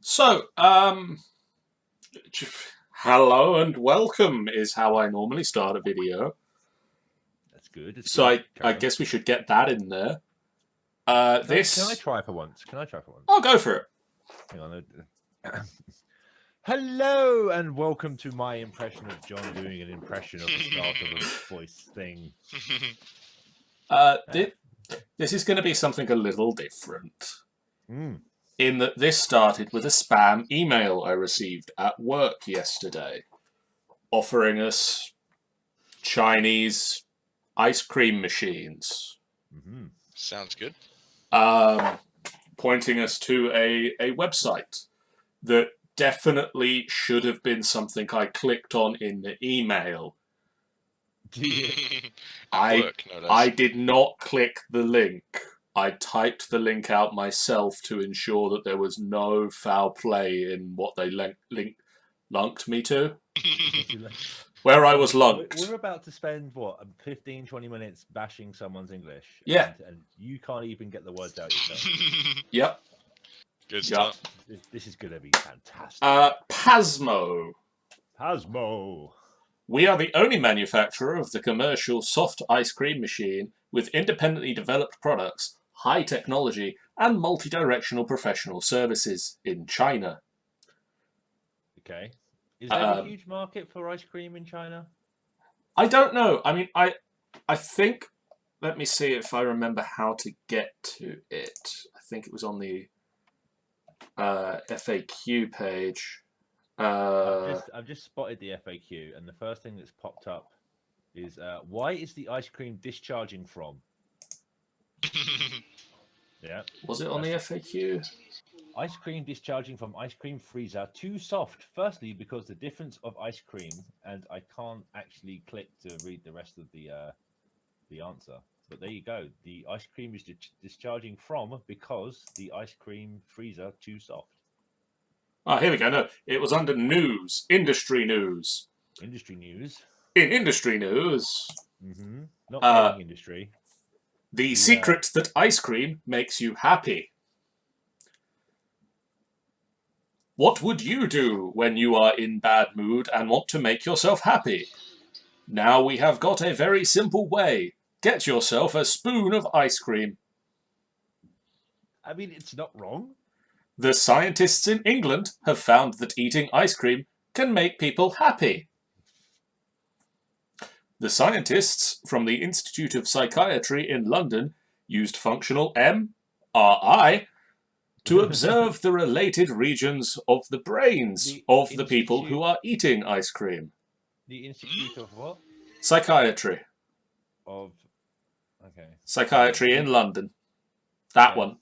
So, hello and welcome is how I normally start a video. That's good. It's So good. I guess we should get that in there. Can I try for once? Can I try for once? I'll go for it. Hang on. Hello and welcome to my impression of John doing an impression of the start of a voice thing. This is going to be something a little different. Mm. In that this started with a spam email I received at work yesterday, offering us Chinese ice cream machines. Mm-hmm. Sounds good. Pointing us to a website that definitely should have been something I clicked on in the email. I did not click the link. I typed the link out myself to ensure that there was no foul play in what they lunked me to. Where I was lunked. We're about to spend, what, 15, 20 minutes bashing someone's English. Yeah. And you can't even get the words out yourself. Yep. Good stuff. This is going to be fantastic. Pasmo. Pasmo. We are the only manufacturer of the commercial soft ice cream machine with independently developed products, high technology, and multi-directional professional services in China. Okay. Is there a huge market for ice cream in China? I don't know. I mean, I think... Let me see if I remember how to get to it. I think it was on the FAQ page. I've just spotted the FAQ, and the first thing that's popped up is why is the ice cream discharging from? Yeah. Was it on the FAQ? Ice cream discharging from ice cream freezer too soft. Firstly, because the difference of ice cream, and I can't actually click to read the rest of the answer. But there you go. The ice cream is discharging from because the ice cream freezer too soft. Ah, here we go. No, it was under news, industry news. Industry news. In industry news, not gaming industry. The secret that ice cream makes you happy. What would you do when you are in bad mood and want to make yourself happy? Now we have got a very simple way. Get yourself a spoon of ice cream. I mean, it's not wrong. The scientists in England have found that eating ice cream can make people happy. The scientists from the Institute of Psychiatry in London used functional MRI to observe the related regions of the brains of the people who are eating ice cream. The Institute of what? Psychiatry. Okay. Psychiatry in London. That one.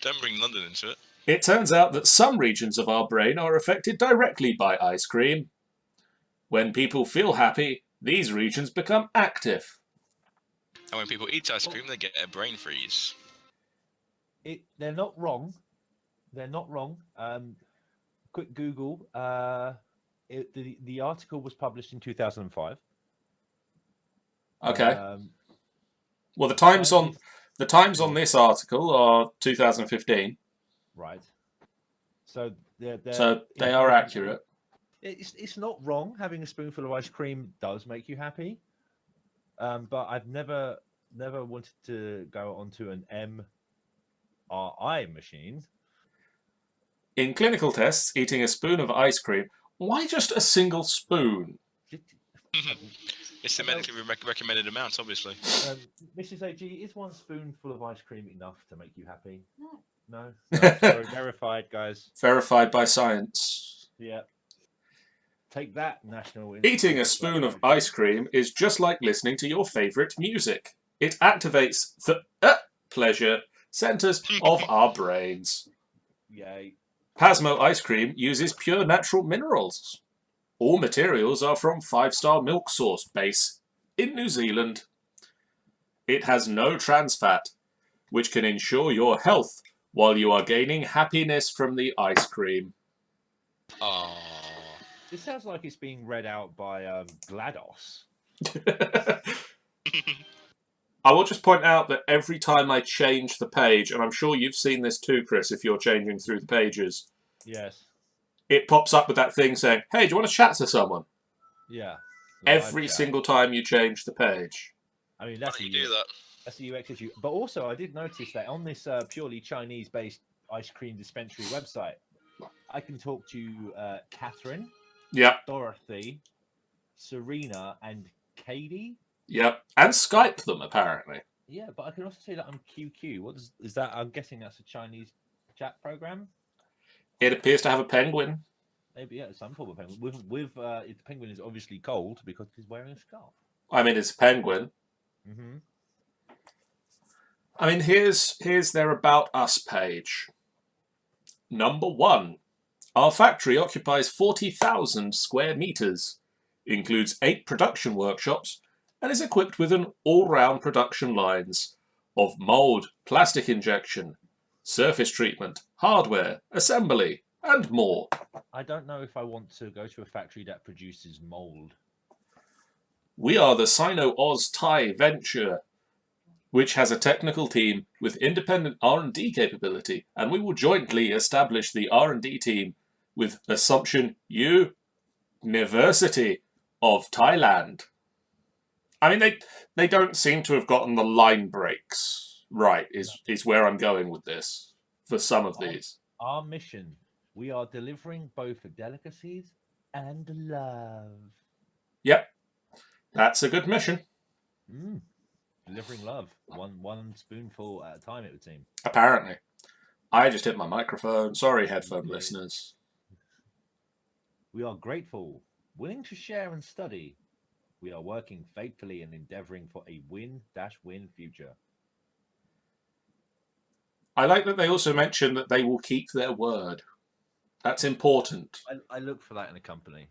Don't bring London into it. It turns out that some regions of our brain are affected directly by ice cream. When people feel happy, these regions become active. And when people eat ice cream, they get a brain freeze. They're not wrong. They're not wrong. Quick Google. The article was published in 2005. Okay. Well, the times on this article are 2015. Right. So they are accurate. It's not wrong. Having a spoonful of ice cream does make you happy. But I've never wanted to go onto an MRI machine. In clinical tests, eating a spoon of ice cream. Why just a single spoon? It's the medically recommended amount, obviously. Mrs. AG, is one spoonful of ice cream enough to make you happy? No. Sorry, verified, guys. Verified by science. Yeah. Take that, National. Eating a spoon of ice cream is just like listening to your favourite music. It activates the pleasure centres of our brains. Yay. Pasmo ice cream uses pure natural minerals. All materials are from 5-star milk source base in New Zealand. It has no trans fat, which can ensure your health while you are gaining happiness from the ice cream. Aww. This sounds like it's being read out by GLaDOS. I will just point out that every time I change the page, and I'm sure you've seen this too, Chris, if you're changing through the pages, Yes. it pops up with that thing saying, "Hey, do you want to chat to someone?" Yeah. Every Live chat. single time you change the page. I mean, Why that's don't the you do that? that's the UX issue. But also, I did notice that on this purely Chinese-based ice cream dispensary website, I can talk to Catherine, Yep, Dorothy, Serena, and Katie. yep. And Skype them, apparently. Yeah, but I can also say that I'm QQ. What is that? I'm guessing that's a Chinese chat program. It appears to have a penguin. Maybe yeah, some form of penguin. The penguin is obviously cold because he's wearing a scarf. I mean, it's a penguin. Mm-hmm. I mean, here's their About Us page. Number 1. Our factory occupies 40,000 square meters, includes 8 production workshops, and is equipped with an all-round production lines of mould, plastic injection, surface treatment, hardware, assembly, and more. I don't know if I want to go to a factory that produces mold. We are the Sino-Oz Thai venture, which has a technical team with independent R&D capability, and we will jointly establish the R&D team with Assumption University of Thailand. I mean, they don't seem to have gotten the line breaks right, is where I'm going with this for some of these. Our mission: we are delivering both delicacies and love. Yep, that's a good mission. Delivering love, one spoonful at a time. It would seem. Apparently. I just hit my microphone. Sorry, headphone Yeah. listeners. We are grateful, willing to share and study. We are working faithfully and endeavoring for a win-win future. I like that they also mention that they will keep their word. That's important. I look for that in a company.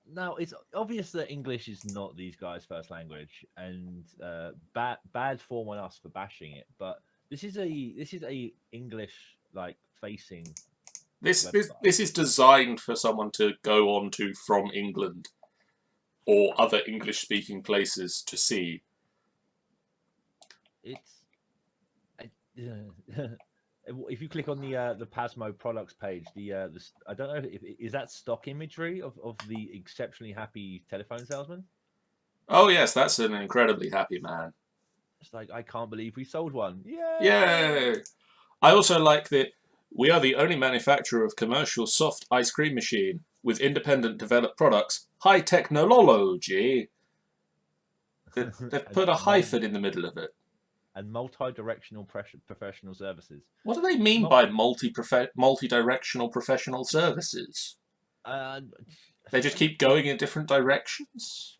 Now it's obvious that English is not these guys' first language, and bad form on us for bashing it. But this is a English like facing. This is designed for someone to go on to from England or other English-speaking places to see. It's if you click on the Pasmo products page, I don't know if is that stock imagery of the exceptionally happy telephone salesman. Oh yes, that's an incredibly happy man. It's like, I can't believe we sold one. Yay! Yay! I also like that we are the only manufacturer of commercial soft ice cream machine with independent developed products, high technology. They've put a hyphen in the middle of it. And multi-directional professional services. What do they mean by multi-directional professional services? They just keep going in different directions?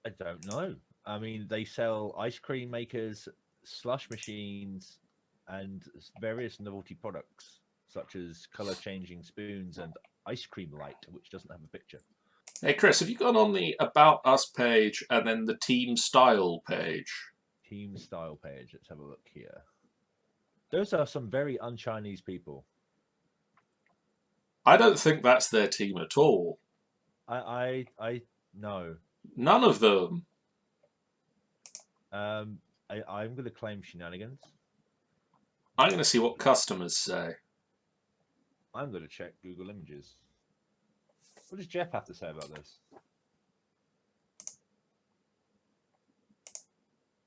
I don't know. I mean, they sell ice cream makers, slush machines, and various novelty products, such as color-changing spoons and ice cream light, which doesn't have a picture. Hey, Chris, have you gone on the About Us page and then the Team Style page? Team Style page. Let's have a look here. Those are some very un-Chinese people. I don't think that's their team at all. I no. None of them. I'm going to claim shenanigans. I'm going to see what customers say. I'm going to check Google Images. What does Jeff have to say about this?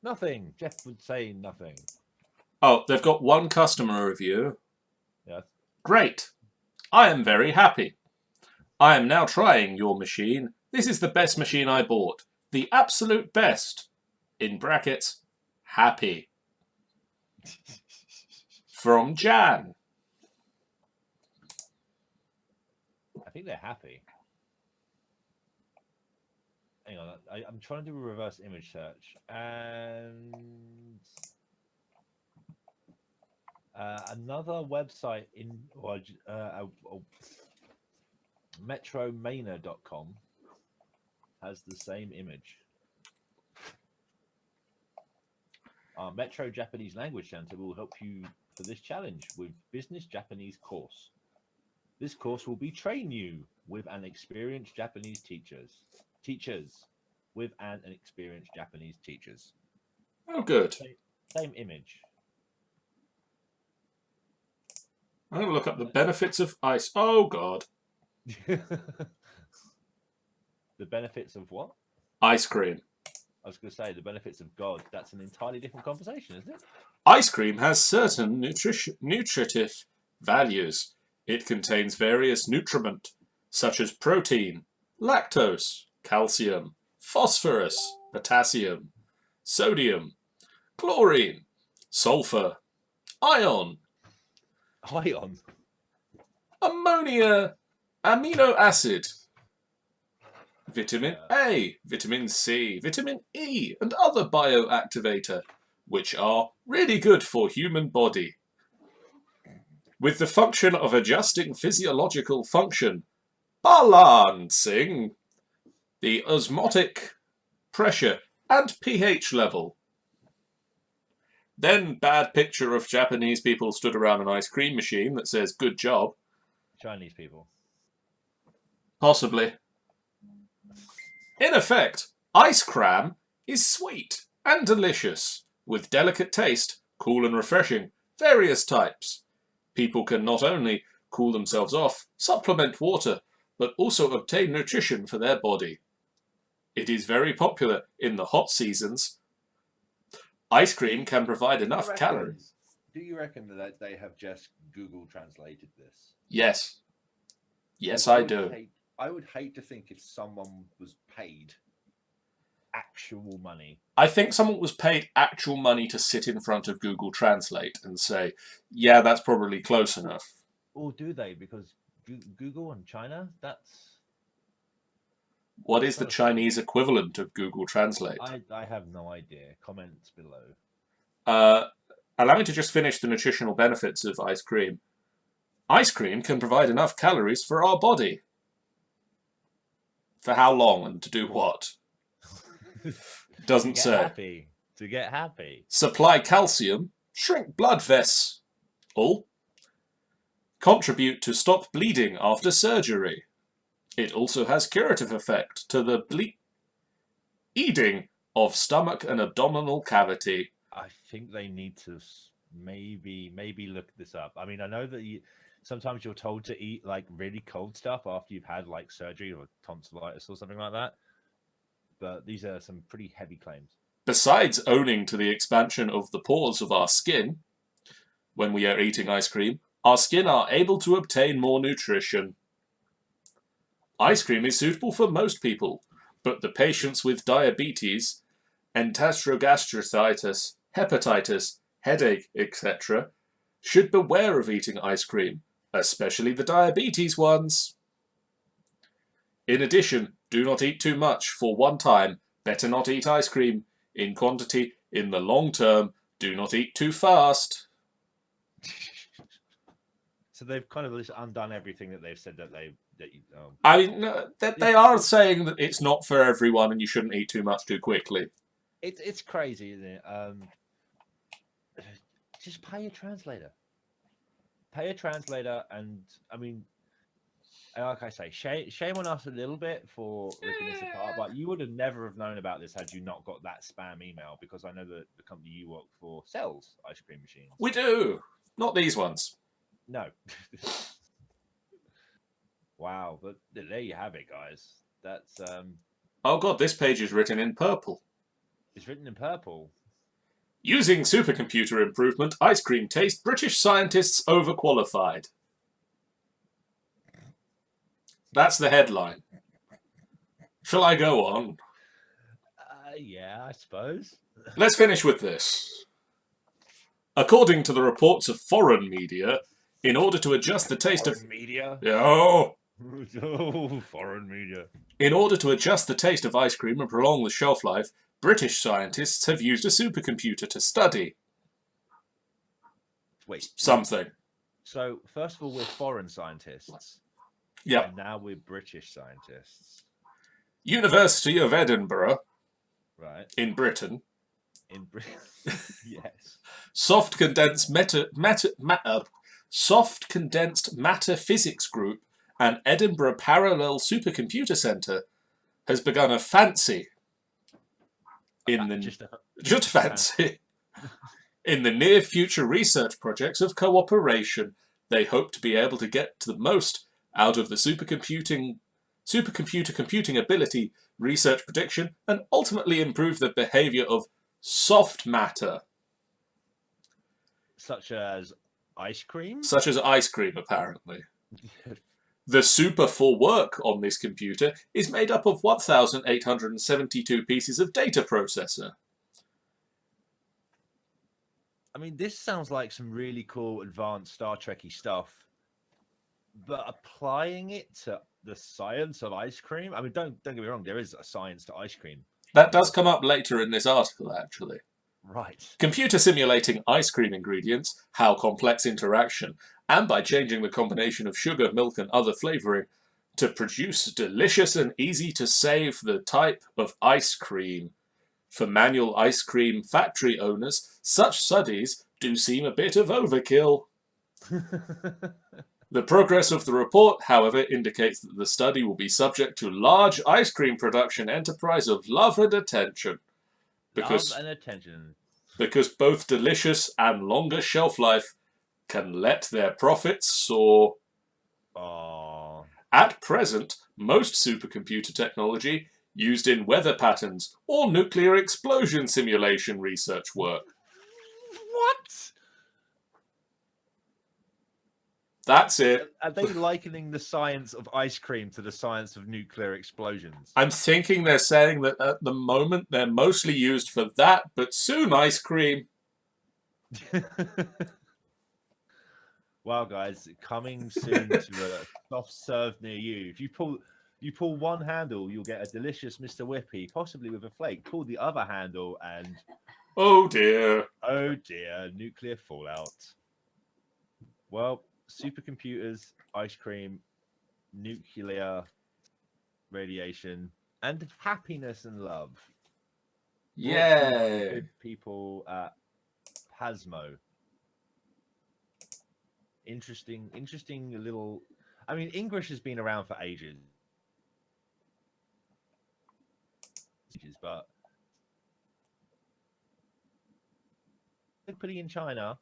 Nothing. Jeff would say nothing. Oh, they've got one customer review. Yes. Great. I am very happy. I am now trying your machine. This is the best machine I bought. The absolute best. In brackets, happy. From Jan. I think they're happy. Hang on, I'm trying to do a reverse image search, and another website in metromania.com has the same image. Our Metro Japanese Language Center will help you for this challenge with Business Japanese course. This course will be train you with an experienced Japanese teachers with an experienced Japanese teachers. Oh, good. Same image. I'm going to look up the benefits of ice. Oh, God. The benefits of what? Ice cream. I was going to say the benefits of God. That's an entirely different conversation, isn't it? Ice cream has certain nutritive values. It contains various nutriment, such as protein, lactose, calcium, phosphorus, potassium, sodium, chlorine, sulfur, iron, Ion. ammonia, amino acid, vitamin A, vitamin C, vitamin E, and other bioactivator, which are really good for human body. With the function of adjusting physiological function, balancing the osmotic pressure and pH level. Then bad picture of Japanese people stood around an ice cream machine that says good job. Chinese people. Possibly. In effect, ice cream is sweet and delicious, with delicate taste, cool and refreshing, various types. People can not only cool themselves off, supplement water, but also obtain nutrition for their body. It is very popular in the hot seasons. Ice cream can provide enough calories. Do you reckon that they have just Google translated this? Yes. Yes, I do. I would hate to think if someone was paid actual money. I think someone was paid actual money to sit in front of Google Translate and say, yeah, that's probably close enough. Or do they? Because Google and China, that's... What is the Chinese equivalent of Google Translate? I have no idea. Comments below. Allow me to just finish the nutritional benefits of ice cream. Ice cream can provide enough calories for our body. For how long and to do what? Doesn't say. To get happy. Supply calcium, shrink blood vessels. Contribute to stop bleeding after surgery. It also has curative effect to the bleeding of stomach and abdominal cavity. I think they need to maybe look this up. I mean, I know that sometimes you're told to eat like really cold stuff after you've had like surgery or tonsillitis or something like that. But these are some pretty heavy claims. Besides owing to the expansion of the pores of our skin, when we are eating ice cream, our skin are able to obtain more nutrition. Ice cream is suitable for most people, but the patients with diabetes, enterogastritis, hepatitis, headache, etc., should beware of eating ice cream, especially the diabetes ones. In addition, do not eat too much for one time. Better not eat ice cream in quantity in the long term. Do not eat too fast. So they've kind of just undone everything that they've said that they... I mean, that they are saying that it's not for everyone and you shouldn't eat too much too quickly. It's crazy, isn't it? Just pay a translator. Pay a translator, and I mean, like I say, shame on us a little bit for ripping this apart, but you would have never have known about this had you not got that spam email, because I know that the company you work for sells ice cream machines. We do. Not these ones. No. Wow, but there you have it, guys. That's Oh god, this page is written in purple. It's written in purple. Using supercomputer improvement, ice cream taste, British scientists overqualified. That's the headline. Shall I go on? Yeah, I suppose. Let's finish with this. According to the reports of foreign media, in order to adjust the taste of media. Oh, foreign media. In order to adjust the taste of ice cream and prolong the shelf life, British scientists have used a supercomputer to study something. So, first of all, we're foreign scientists. Yep. And now we're British scientists. University of Edinburgh. Right. In Britain. In Britain. Yes. Soft condensed matter physics group and Edinburgh Parallel Supercomputer Centre has begun a fancy in the near future research projects of cooperation they hope to be able to get the most out of the supercomputer computing ability, research prediction, and ultimately improve the behavior of soft matter. Such as ice cream? Such as ice cream, apparently. The super for work on this computer is made up of 1,872 pieces of data processor. I mean, this sounds like some really cool advanced Star Trek-y stuff, but applying it to the science of ice cream, I mean, don't get me wrong, there is a science to ice cream. That does come up later in this article, actually. Right. Computer simulating ice cream ingredients, how complex interaction, and by changing the combination of sugar, milk, and other flavoring to produce delicious and easy to save the type of ice cream. For manual ice cream factory owners, such studies do seem a bit of overkill. The progress of the report, however, indicates that the study will be subject to large ice cream production enterprise of love and attention. Love and attention. Because both delicious and longer shelf life can let their profits soar. Aww. At present, most supercomputer technology used in weather patterns or nuclear explosion simulation research work. What? That's it. Are they likening the science of ice cream to the science of nuclear explosions? I'm thinking they're saying that at the moment they're mostly used for that, but soon ice cream. Wow, guys, coming soon to a soft serve near you. If you pull one handle, you'll get a delicious Mr. Whippy, possibly with a flake. Pull the other handle and oh dear, nuclear fallout. Well, supercomputers, ice cream, nuclear radiation, and happiness and love. yeah. Good people at Pasmo. Interesting little. I mean, English has been around for ages, but putting in China,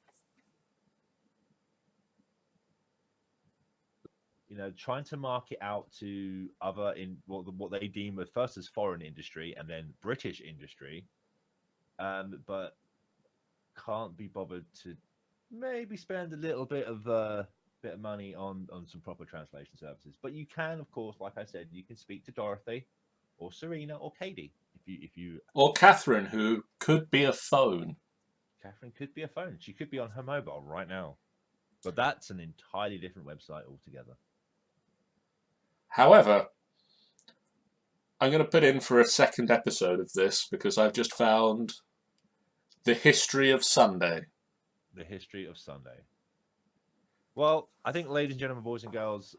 you know, trying to market out to other in what they deem at first as foreign industry and then British industry, but can't be bothered to maybe spend a little bit of money on some proper translation services. But you can, of course, like I said, you can speak to Dorothy or Serena or Katie if you or Catherine, who could be a phone. Catherine could be a phone. She could be on her mobile right now. But that's an entirely different website altogether. However, I'm going to put in for a second episode of this because I've just found the history of Sunday. The history of Sunday. Well, I think, ladies and gentlemen, boys and girls,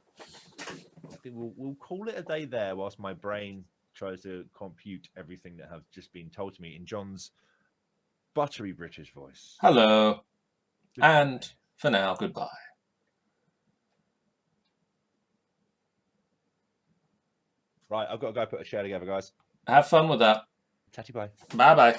I think we'll call it a day there whilst my brain tries to compute everything that has just been told to me in John's buttery British voice. Hello. Goodbye. And for now, goodbye. Right, I've got to go put a share together, guys. Have fun with that. Tatty bye. Bye-bye.